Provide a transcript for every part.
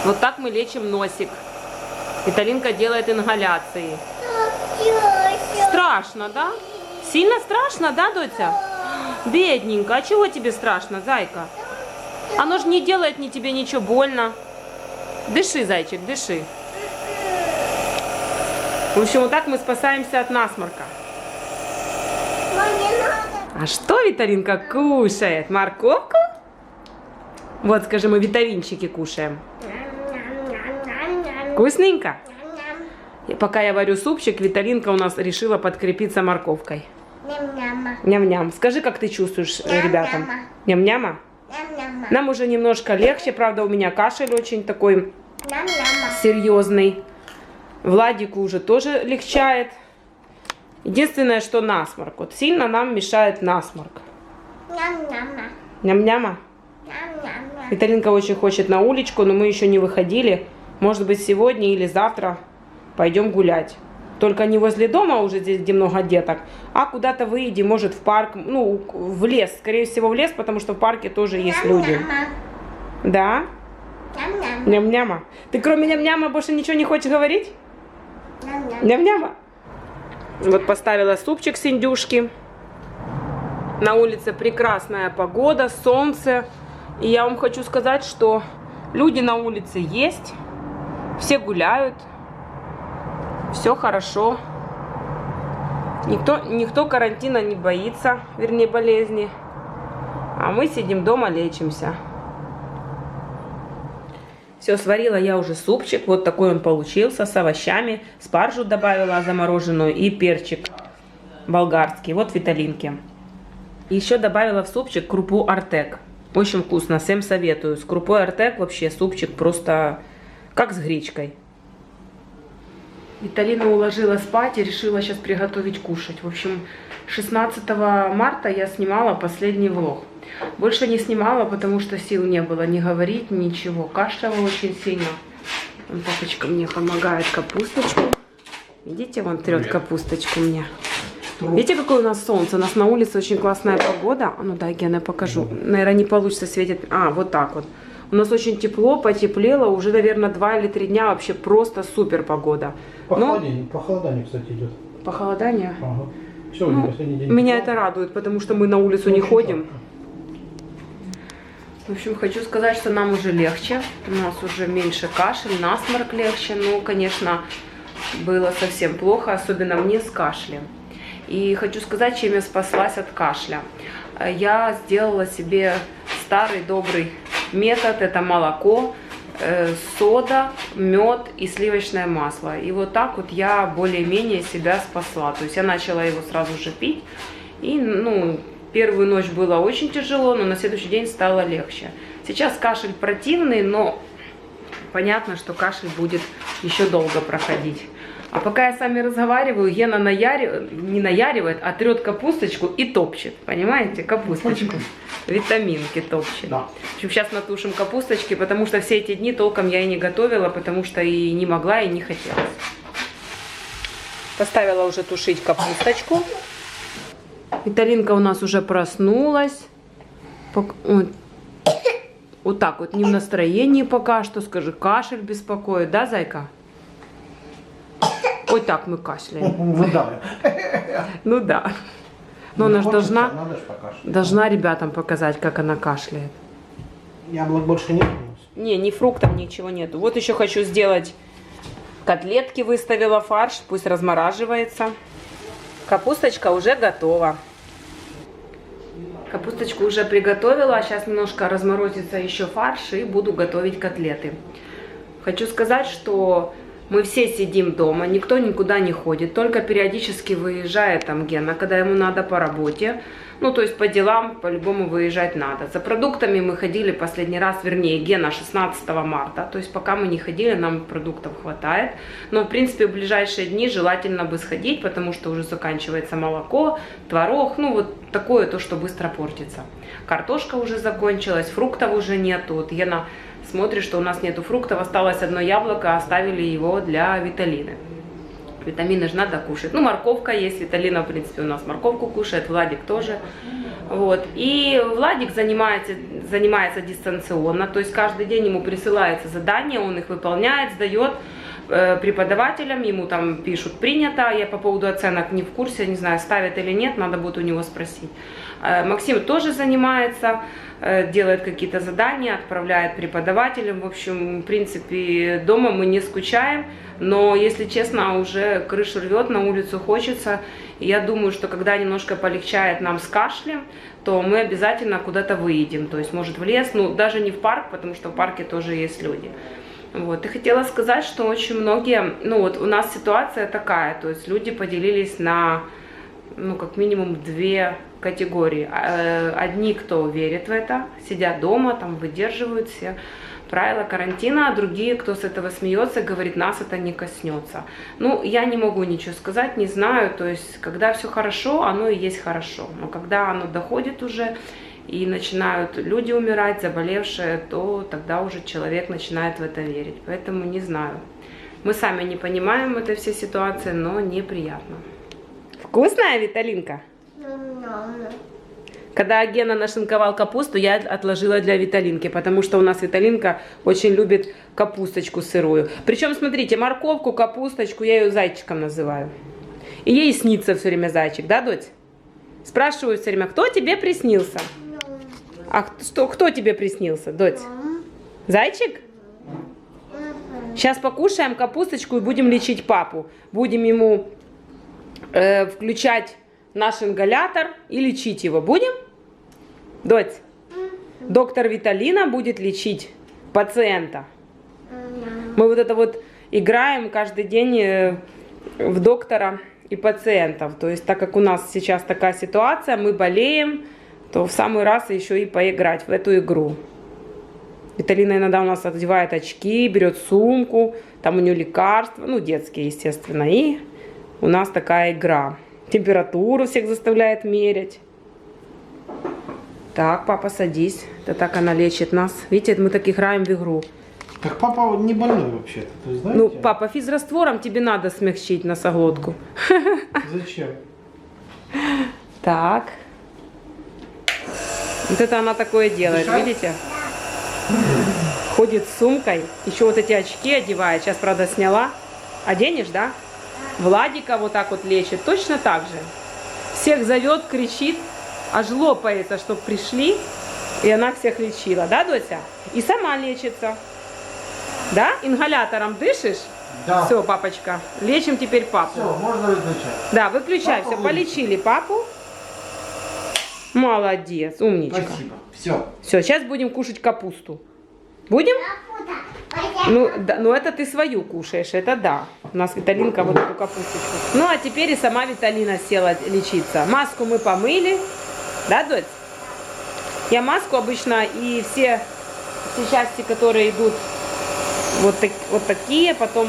Вот так мы лечим носик. Виталинка делает ингаляции. Страшно, да? Сильно страшно, да, Дотя? Бедненько, а чего тебе страшно, зайка? Оно же не делает ни тебе ничего больно. Дыши, зайчик, дыши. В общем, вот так мы спасаемся от насморка. А что Виталинка кушает? Морковку? Вот, скажи, мы витаминчики кушаем. Вкусненько? И пока я варю супчик, Виталинка у нас решила подкрепиться морковкой. Ням-ням. Скажи, как ты чувствуешь ребятам? Ням-няма? Нам уже немножко легче, правда, у меня кашель очень такой серьезный. Владику уже тоже легчает. Единственное, что насморк. Вот сильно нам мешает насморк. Ням-няма? Виталинка очень хочет на уличку, но мы еще не выходили. Может быть, сегодня или завтра пойдем гулять. Только не возле дома уже здесь, где много деток, а куда-то выйдем, может, в парк, ну, в лес. Скорее всего, в лес, потому что в парке тоже есть люди. Да? Ням-няма. Ты кроме ням-няма больше ничего не хочешь говорить? Ням-няма. Вот поставила супчик с индюшки. На улице прекрасная погода, солнце. И я вам хочу сказать, что люди на улице есть. Все гуляют. Все хорошо. Никто карантина не боится, вернее болезни. А мы сидим дома, лечимся. Все, сварила я уже супчик. Вот такой он получился с овощами. Спаржу добавила замороженную и перчик болгарский. Вот Виталинке. Еще добавила в супчик крупу Артек. Очень вкусно, всем советую. С крупой Артек вообще супчик просто как с гречкой. Виталина уложила спать и решила сейчас приготовить кушать. В общем, 16 марта я снимала последний влог. Больше не снимала, потому что сил не было ни говорить, ничего. Кашляла очень сильно. Вон папочка мне помогает капусточку. Видите, вон трет капусточку мне. Видите, какое у нас солнце? У нас на улице очень классная погода. А ну дай, Гена, покажу. Наверное, не получится, светит. А, вот так вот. У нас очень тепло, потеплело. Уже, наверное, 2 или 3 дня вообще просто супер погода. Похолодание, кстати, идет. Похолодание? Ага. Сегодня последний день. Меня это радует, потому что мы на улицу не ходим. В общем, хочу сказать, что нам уже легче. У нас уже меньше кашель, насморк легче. Ну, конечно, было совсем плохо, особенно мне с кашлем. И хочу сказать, чем я спаслась от кашля. Я сделала себе старый добрый метод. Это молоко, сода, мед и сливочное масло. И вот так вот я более-менее себя спасла. То есть я начала его сразу же пить. И, ну, первую ночь было очень тяжело, но на следующий день стало легче. Сейчас кашель противный, но понятно, что кашель будет еще долго проходить. А пока я с вами разговариваю, Гена не наяривает, а трет капусточку и топчет. Понимаете? Капусточку. Витаминки топчет. Да. В общем, сейчас натушим капусточки, потому что все эти дни толком я и не готовила, потому что и не могла, и не хотелось. Поставила уже тушить капусточку. Виталинка у нас уже проснулась. Вот так вот, не в настроении пока что. Скажи, кашель беспокоит, да, зайка? Ой, так мы кашляем. Ну да. Но она же должна ребятам показать, как она кашляет. Яблок больше нет? Не, ни фруктов, ничего нету. Вот еще хочу сделать котлетки, выставила фарш, пусть размораживается. Капусточка уже готова. Капусточку уже приготовила, а сейчас немножко разморозится еще фарш и буду готовить котлеты. Хочу сказать, что мы все сидим дома, никто никуда не ходит, только периодически выезжает там Гена, когда ему надо по работе. Ну, то есть по делам по-любому выезжать надо. За продуктами мы ходили последний раз, вернее, Гена 16 марта. То есть пока мы не ходили, нам продуктов хватает. Но, в принципе, в ближайшие дни желательно бы сходить, потому что уже заканчивается молоко, творог. Ну, вот такое то, что быстро портится. Картошка уже закончилась, фруктов уже нету. Вот Гена смотрит, что у нас нету фруктов, осталось одно яблоко, оставили его для Виталины. Витамины же надо кушать. Ну, морковка есть, Виталина, в принципе, у нас морковку кушает, Владик тоже. Вот. И Владик занимается дистанционно, то есть каждый день ему присылается задание, он их выполняет, сдает преподавателям, ему там пишут принято, я по поводу оценок не в курсе, не знаю, ставят или нет, надо будет у него спросить. Максим тоже занимается, делает какие-то задания, отправляет преподавателям, в общем, в принципе, дома мы не скучаем, но, если честно, уже крышу рвет, на улицу хочется, и я думаю, что когда немножко полегчает нам с кашлем, то мы обязательно куда-то выедем, то есть, может, в лес, ну, даже не в парк, потому что в парке тоже есть люди. Вот, и хотела сказать, что очень многие, ну вот у нас ситуация такая, то есть люди поделились на, ну как минимум 2 категории. Одни, кто верит в это, сидят дома, там выдерживают все правила карантина, а другие, кто с этого смеется, говорит, нас это не коснется. Ну, я не могу ничего сказать, не знаю, то есть когда все хорошо, оно и есть хорошо, но когда оно доходит уже, и начинают люди умирать, заболевшие, то тогда уже человек начинает в это верить. Поэтому не знаю. Мы сами не понимаем этой всей ситуации, но неприятно. Вкусная, Виталинка? Когда Гена нашинковал капусту, я отложила для Виталинки, потому что у нас Виталинка очень любит капусточку сырую. Причем, смотрите, морковку, капусточку, я ее зайчиком называю. И ей снится все время зайчик, да, дочь? Спрашиваю все время, кто тебе приснился? А кто тебе приснился, дочь? Зайчик? Сейчас покушаем капусточку и будем лечить папу. Будем ему включать наш ингалятор и лечить его. Будем? Дочь? Доктор Виталина будет лечить пациента. Мы вот это вот играем каждый день в доктора и пациентов. То есть, так как у нас сейчас такая ситуация, мы болеем, то в самый раз еще и поиграть в эту игру. Виталина иногда у нас одевает очки, берет сумку, там у нее лекарства, ну детские, естественно, и у нас такая игра. Температуру всех заставляет мерять. Так, папа, садись. Это так она лечит нас. Видите, мы так играем в игру. Так папа не больной вообще-то, ты знаете? Ну, папа, физраствором тебе надо смягчить носоглотку. Зачем? Так. Вот это она такое делает, Дышать? видите? Ходит с сумкой, еще вот эти очки одевает. Сейчас, правда, сняла. Оденешь, да? Владика вот так вот лечит, точно так же. Всех зовет, кричит, аж лопается, чтобы пришли. И она всех лечила, да, Дося? И сама лечится. Да? Ингалятором дышишь? Да. Все, папочка, лечим теперь папу. Все, можно выключать. Да, выключай, Папа все, полечили папу. Молодец, умничка. Спасибо. Все. Все, сейчас будем кушать капусту. Будем? Ну, да, ну это ты свою кушаешь, это да. У нас Виталинка вот эту капусточку. Ну, а теперь и сама Виталина села лечиться. Маску мы помыли. Да, дочь? Я маску обычно и все части, которые идут вот такие, потом,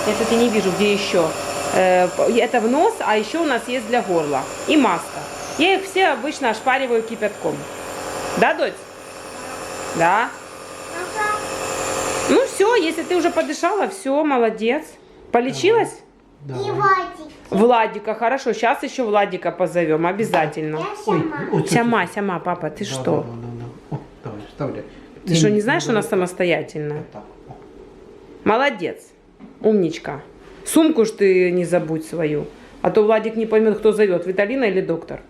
я, кстати, не вижу, где еще. Это в нос, а еще у нас есть для горла. И маска. Я их все обычно ошпариваю кипятком. Да, дочь? Да. Ну все, если ты уже подышала, все, молодец. Полечилась? Да. Владика, хорошо. Сейчас еще Владика позовем, обязательно. Ой, Сяма, папа, ты что? Да. О, давай, вставляй. Ты что, не знаешь, что она самостоятельная? Вот так. О. Молодец, умничка. Сумку ж ты не забудь свою. А то Владик не поймет, кто зовет, Виталина или доктор.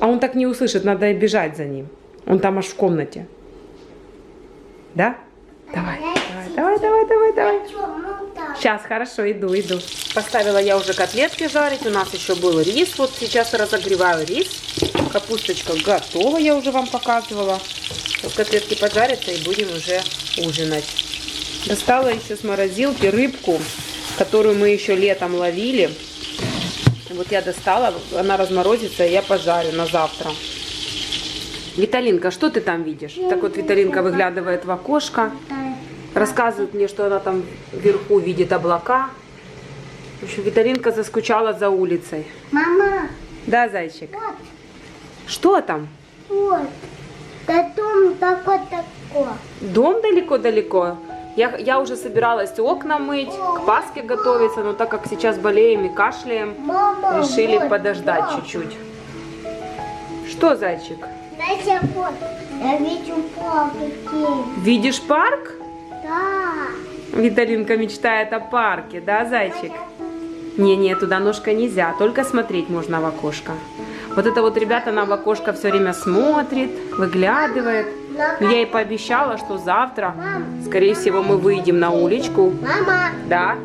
А он так не услышит, надо и бежать за ним. Он там аж в комнате. Да? Давай. Сейчас, хорошо, иду. Поставила я уже котлетки жарить. У нас еще был рис. Вот сейчас разогреваю рис. Капусточка готова, я уже вам показывала. Вот котлетки поджарятся и будем уже ужинать. Достала еще с морозилки рыбку, которую мы еще летом ловили. Вот я достала, она разморозится, и я пожарю на завтра. Виталинка, что ты там видишь? Так вот Виталинка выглядывает в окошко. Рассказывает мне, что она там вверху видит облака. В общем, Виталинка заскучала за улицей. Мама, Да, зайчик? вот, Что там? вот. Да дом такой. Дом далеко-далеко? Я уже собиралась окна мыть, к Пасхе готовиться, но так как сейчас болеем и кашляем, Мама, решили вот, подождать вот. чуть-чуть. Что, зайчик? Знаете, вот, я вижу папки. Видишь парк? Да. Виталинка мечтает о парке, да, зайчик? Не, туда ножка нельзя, только смотреть можно в окошко. Вот это вот ребята на в окошко все время смотрит, выглядывает. Но я ей пообещала, что завтра, скорее всего, мы выйдем на уличку. Мама, Да,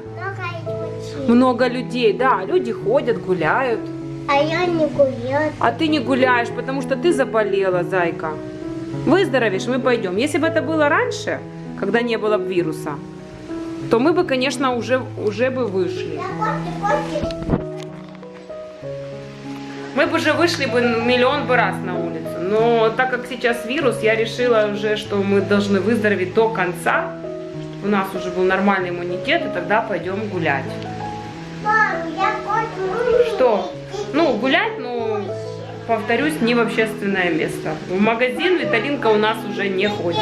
много людей, да, люди ходят, гуляют. а я не гуляю. А ты не гуляешь, потому что ты заболела, зайка. Выздоровеешь, мы пойдем. Если бы это было раньше, когда не было вируса, то мы бы, конечно, уже бы вышли. Мы бы уже вышли бы миллион бы раз на улицу. Но так как сейчас вирус, я решила уже, что мы должны выздороветь до конца, чтобы у нас уже был нормальный иммунитет, и тогда пойдем гулять. Мам, я хочу. Что? Ну, гулять, но, повторюсь, не в общественное место. В магазин Виталинка у нас уже не ходит.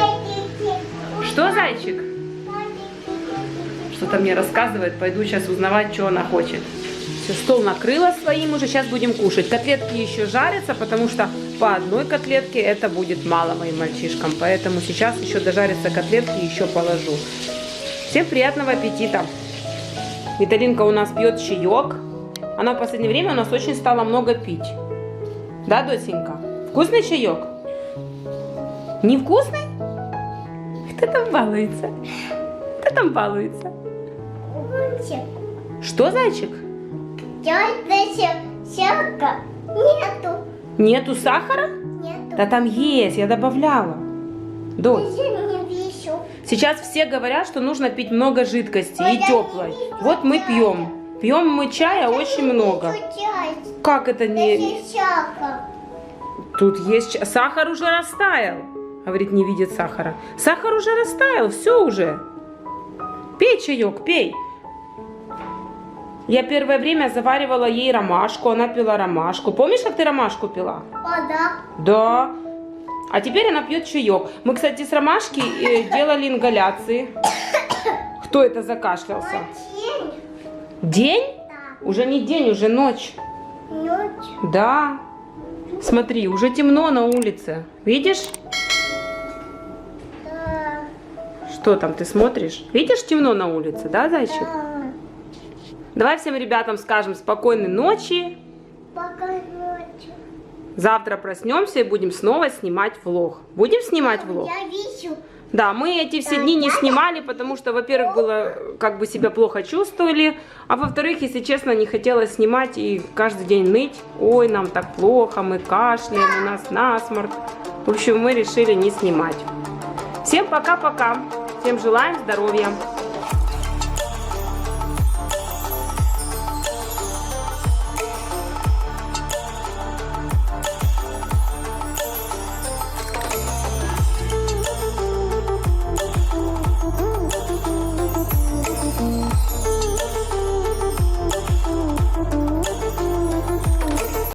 Что, зайчик? Что-то мне рассказывает, пойду сейчас узнавать, что она хочет. Все, стол накрыла своим уже, сейчас будем кушать. Котлетки еще жарятся, потому что по одной котлетке это будет мало моим мальчишкам. Поэтому сейчас еще дожарятся котлетки и еще положу. Всем приятного аппетита. Виталинка у нас пьет чаек. Она в последнее время у нас очень стала много пить. Да, доченька? Вкусный чаек? Невкусный? Кто там балуется? Кто там балуется? Что, зайчик? Щека. Нету. Нету сахара? Нету. Да там есть, я добавляла. Дочь, Я не вижу. сейчас все говорят, что нужно пить много жидкости Ой, и я теплой. не вижу Вот мы чая. пьем. Пьем мы чая очень много. Как это не... Щека. Тут есть... Сахар уже растаял. Говорит, не видит сахара. Сахар уже растаял, все уже. Пей чаек, пей. Я первое время заваривала ей ромашку, она пила ромашку. Помнишь, как ты ромашку пила? О, да. Да. А теперь она пьет чаек. Мы, кстати, с ромашки делали ингаляции. Кто это закашлялся? День. День? Да. Уже не день, уже ночь. Ночь. Да. Смотри, уже темно на улице. Видишь? Да. Что там ты смотришь? Видишь, темно на улице, да, зайчик? Да. Давай всем ребятам скажем спокойной ночи. Пока ночью. Завтра проснемся и будем снова снимать влог. Будем снимать влог? Я вижу. Да, мы эти все дни не снимали, потому что, во-первых, было как бы себя плохо чувствовали, а во-вторых, если честно, не хотелось снимать и каждый день ныть. Ой, нам так плохо, мы кашляем, у нас насморк. В общем, мы решили не снимать. Всем пока-пока. Всем желаем здоровья.